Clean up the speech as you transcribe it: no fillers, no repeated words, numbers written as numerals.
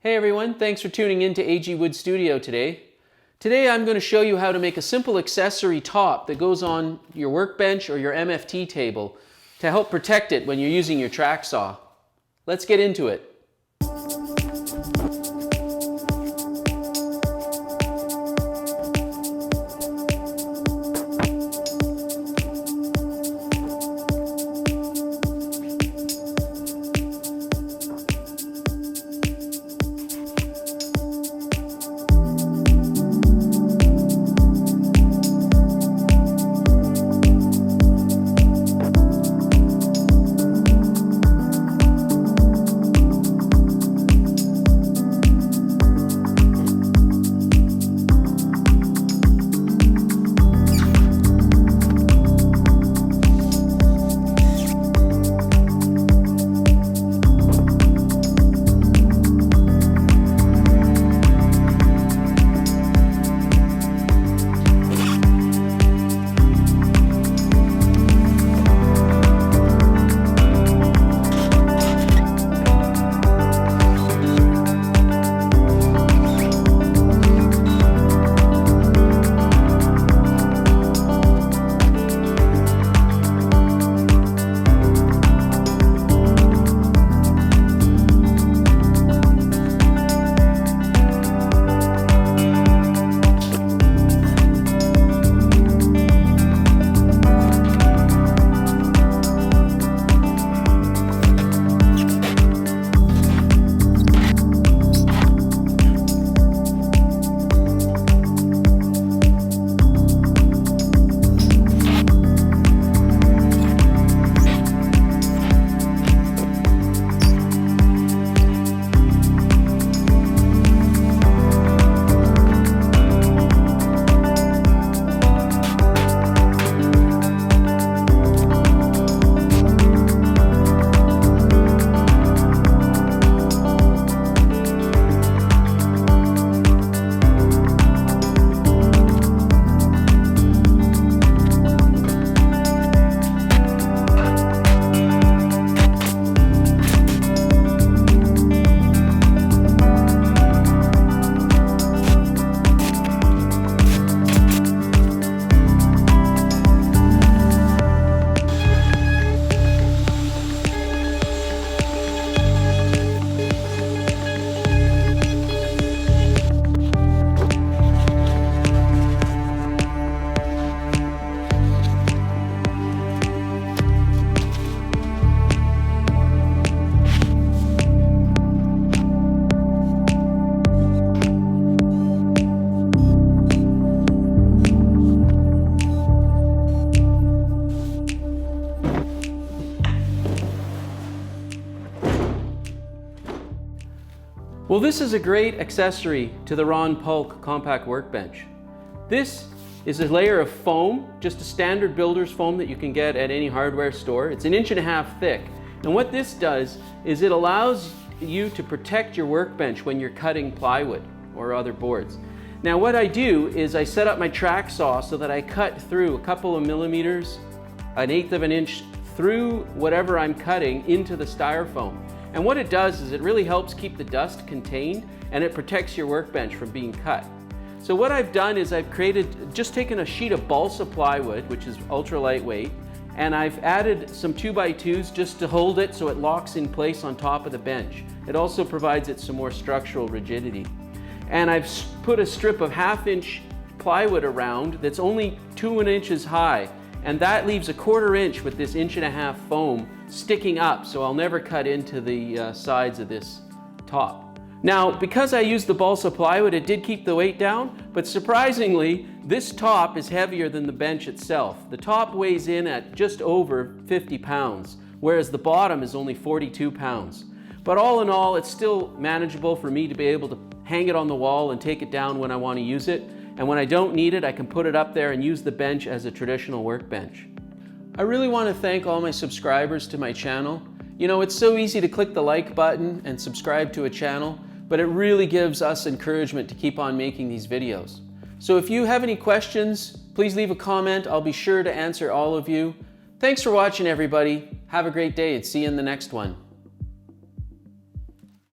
Hey everyone, thanks for tuning in to AG Wood Studio today. Today I'm going to show you how to make a simple accessory top that goes on your workbench or your MFT table to help protect it when you're using your track saw. Let's get into it. Well, this is a great accessory to the Paulk compact workbench. This is a layer of foam, just a standard builder's foam that you can get at any hardware store. It's 1.5 inches thick. And what this does is it allows you to protect your workbench when you're cutting plywood or other boards. Now what I do is I set up my track saw so that I cut through a couple of millimeters, 1/8 of an inch through whatever I'm cutting into the styrofoam. And what it does is it really helps keep the dust contained and it protects your workbench from being cut. So what I've done is I've just taken a sheet of balsa plywood, which is ultra lightweight, and I've added some 2x2s just to hold it so it locks in place on top of the bench. It also provides it some more structural rigidity. And I've put a strip of 1/2 inch plywood around that's only 2 inches high, and that leaves a 1/4 inch with this 1.5 inch foam sticking up, so I'll never cut into the sides of this top. Now, because I used the balsa plywood, it did keep the weight down, but surprisingly, this top is heavier than the bench itself. The top weighs in at just over 50 pounds, whereas the bottom is only 42 pounds. But all in all, it's still manageable for me to be able to hang it on the wall and take it down when I want to use it. And when I don't need it, I can put it up there and use the bench as a traditional workbench. I really want to thank all my subscribers to my channel. You know, it's so easy to click the like button and subscribe to a channel, but it really gives us encouragement to keep on making these videos. So if you have any questions, please leave a comment. I'll be sure to answer all of you. Thanks for watching, everybody. Have a great day and see you in the next one.